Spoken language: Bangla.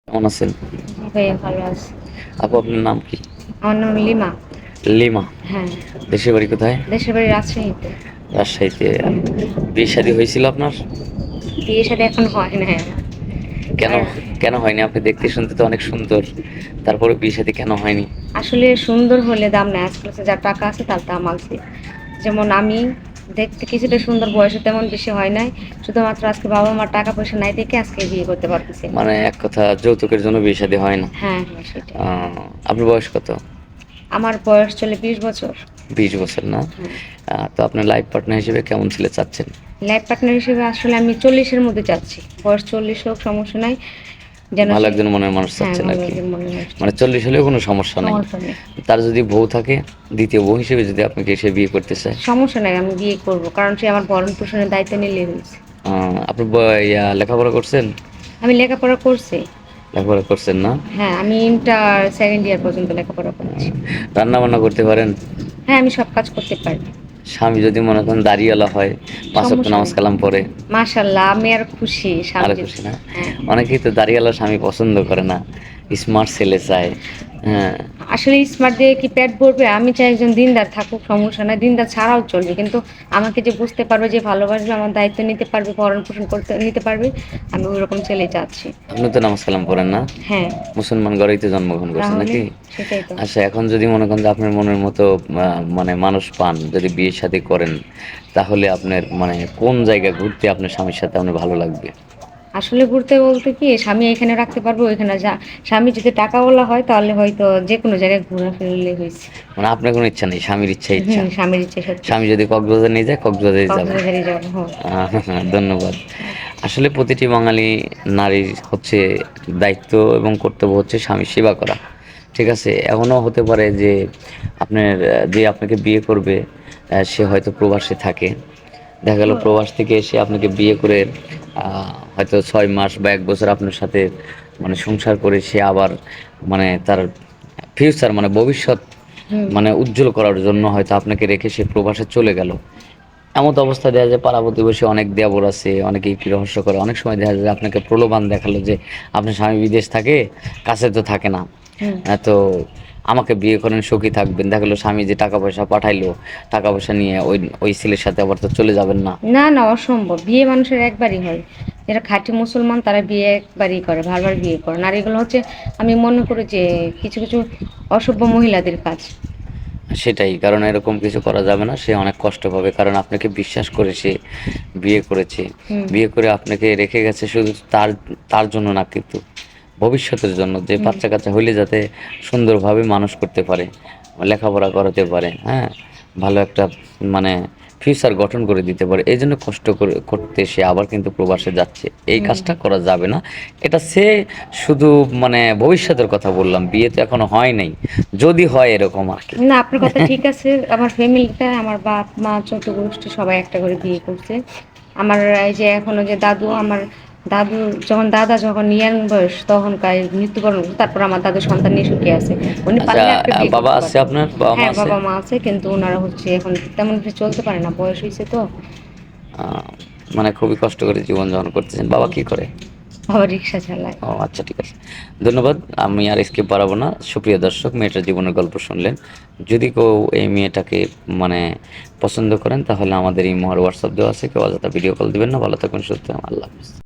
কেমন আছেন? জি ভাইয়া ভালো আছি। আপু আপনার নাম কি? আমার নাম লিমা। লিমা। হ্যাঁ, দেশের বাড়ি কোথায়? দেশের বাড়ি রাজশাহীতে। রাজশাহীতে। বিয়ে শাদী হয়েছিল আপনার? বিয়ে শাদী এখন হয় নাই আমার। কেন? আর কেন হয়নি? আপনি দেখতে শুনতে তো অনেক সুন্দর, তারপরে বিয়ে শাদী কেন হয়নি? আসলে সুন্দর হলে দাম নেই। আজকাল হচ্ছে যার টাকা আছে তার দাম আছে। যেমন আমি দেখতে কিছুটা সুন্দর, বয়সে তেমন বেশি হয় নাই। শুধুমাত্র আজকে বাবা-মার টাকা পয়সা নাই দেখে আজকে বিয়ে করতে পারতেছি না। মানে এক কথা যৌতুকের জন্য বিয়ে শাদী হয় না। হ্যাঁ, হ্যাঁ সেটাই। আপনার বয়স কত? আমার বয়স চলে 20 বছর। 20 বছর না? হ্যাঁ। তো আপনার লাইফ পার্টনার হিসেবে কেমন ছেলে চাচ্ছেন? লাইফ পার্টনার হিসেবে আসলে আমি 40 এর মধ্যে চাচ্ছি। বয়স 40 হোক সমস্যা নাই। যেন ভালো সে একজন মনের মানুষ হ্যাঁ, চাচ্ছেন আর ভালো কি। একজন মনের মানুষ মানে চাচ্ছি। 40 হলেও কোনো সমস্যা নাই। সমস্যা নেই। তার যদি বউ থাকে, দ্বিতীয় বউ হিসেবে যদি আপনাকে এসে বিয়ে করতে চায়, সমস্যা নাই, আমি বিয়ে করব। কারণ সে আমার ভরণ-পোষণের দায়িত্ব নিলেই হইছে। আপনি লেখাপড়া করছেন? আমি লেখাপড়া করছি। লেখাপড়া করছেন না? হ্যাঁ, আমি ইন্টার 2nd ইয়ার পর্যন্ত লেখাপড়া করেছি। রান্না বান্না করতে পারেন? হ্যাঁ, আমি সব কাজ করতে পারি। স্বামী যদি মনে করেন দাড়িওয়ালা হয়, 5 ওয়াক্ত সমস্যা নামাজ নেই। কালাম পড়ে, মাশাআল্লাহ, আমি আর খুশি স্বামী আরো যদি খুশি না? হ্যাঁ। অনেকেই তো দাড়িওয়ালা স্বামী পছন্দ করে না, স্মার্ট ছেলে চায়। হ্যাঁ। আসলে স্মার্ট দিয়ে কি পেট ভরবে? আমি চাই একজন দিনদার থাকুক, সমস্যা নাই। দিনদার ছাড়াও চলবে। কিন্তু আমাকে যে বুঝতে পারবে, যে ভালোবাসবে, আমার দায়িত্ব নিতে পারবে, ভরণ-পোষণ করতে নিতে পারবে, আমি ওইরকম ছেলেই চাচ্ছি। আপনি তো নামাজ কালাম পড়েন না? হ্যাঁ, মুসলমান ঘরেই তো জন্মগ্রহণ করছেন তাহলে নাকি? সেটাই তো। আচ্ছা, এখন যদি মনে করেন যে আপনার মনের মতো মানে মানুষ পান, যদি বিয়ে শাদী করেন, তাহলে আপনার মানে কোন জায়গায় ঘুরতে আপনার স্বামীর সাথে আপনার ভালো লাগবে? আসলে ঘুরতে বলতে কি, স্বামী এখানে রাখতে পারবো, ওইখানে স্বামী যদি টাকাওয়ালা হয় তাহলে হয়তো যেকোনো জায়গায় ঘোরা ফিরলে হইছে। মানে আপনার কোনো ইচ্ছা নেই, স্বামীর ইচ্ছা ইচ্ছা? হুম, স্বামীর ইচ্ছে সত্যি। স্বামী যদি কক্সবাজার নিয়ে যায়, কক্সবাজারে যাবেন। কক্সবাজারে যাবো, হ্যাঁ। ধন্যবাদ। আসলে প্রতিটি বাঙালি নারীর হচ্ছে দায়িত্ব এবং কর্তব্য হচ্ছে স্বামীর সেবা করা। ঠিক আছে? এমনও হতে পারে যে আপনার যে আপনাকে বিয়ে করবে, সে হয়তো প্রবাসে থাকে। দেখা গেল প্রবাস থেকে এসে আপনাকে বিয়ে করে হয়তো 6 মাস বা 1 বছর আপনার সাথে মানে সংসার করে সে আবার মানে তার ফিউচার মানে ভবিষ্যৎ হুম, মানে উজ্জ্বল করার জন্য হয়তো আপনাকে রেখে সে প্রবাসে চলে গেল। এমত অবস্থা দেখা যায় পাড়া প্রতিবেশী অনেক দেবর আছে, অনেকেই কি রহস্য করে। অনেক সময় দেখা যায় আপনাকে প্রলোভন দেখালো যে আপনার স্বামী বিদেশ থাকে, কাছে তো থাকে না। হুম। তো আমাকে বিয়ে করেন, সুখী থাকবেন। দেখা গেলো স্বামী যে টাকা পয়সা পাঠাইলো, টাকা পয়সা নিয়ে ওই ওই ছেলের সাথে আবার তো চলে যাবেন না। না, না অসম্ভব। বিয়ে মানুষের একবারই হয়। যারা খাঁটি মুসলমান তারা বিয়ে একবারই করে, বারবার বিয়ে করে না। আর এগুলো হচ্ছে, আমি মনে করি যে কিছু, কিছু অসভ্য মহিলাদের কাজ। সেটাই, কারণ এরকম কিছু করা যাবে না। সে অনেক কষ্ট পাবে, কারণ আপনাকে বিশ্বাস করে সে বিয়ে করেছে। হুম, বিয়ে করে আপনাকে রেখে গেছে শুধু তার তার জন্য না, কিন্তু ভবিষ্যতের জন্য, যে হুম, বাচ্চা কাচ্চা হইলে যাতে সুন্দরভাবে মানুষ করতে পারে, লেখাপড়া করাতে পারে, হ্যাঁ, ভালো একটা মানে ফিউচার গঠন করে দিতে পারে। এই জন্য কষ্ট করে করতে সে আবার কিন্তু প্রবাসে যাচ্ছে। এই হুম। কাজটা করা যাবে না। এটা সে শুধু মানে ভবিষ্যতের কথা বললাম, বিয়ে তো এখনো হয় নাই, যদি হয় এরকম আর কি। না, আপনার কথা ঠিক আছে। আমার ফ্যামিলিতে আমার বাপ, মা, চৌদ্দ গোষ্ঠী সবাই একটা করে বিয়ে করছে। আমার এই যে এখনো যে দাদু, আমার দাদু যখন দাদা যখন ইয়াং বয়স তখনকার মৃত্যুবরণ করছে, তারপর আমার দাদু সন্তান নিয়ে সুখে আছে। উনি আচ্ছা, পারলে একটা বিয়ে বাবা করতে আছে পারতেন। আপনার? বাবা মা হ্যাঁ, আছে? বাবা মা আছে, কিন্তু ওনারা হচ্ছে এখন তেমন কিছু চলতে পারে না, বয়স হয়েছে তো। আহ, মানে খুবই কষ্ট করে জীবনযাপন করতেছেন। বাবা কি করে? বাবা রিক্সা চালায়। ও আচ্ছা, ঠিক আছে। ধন্যবাদ। আমি আর স্কিপ বাড়াবো না। সুপ্রিয় দর্শক, মেয়েটার জীবনের গল্প শুনলেন। যদি কেউ এই মেয়েটাকে মানে পছন্দ করেন, তাহলে আমাদের এই মহার হোয়াটসঅ্যাপ দেওয়া আছে, কেউ অযথা ভিডিও কল দিবেন না। ভালো থাকুন, সুস্থ থাকুন। আল্লাহ হাফেজ।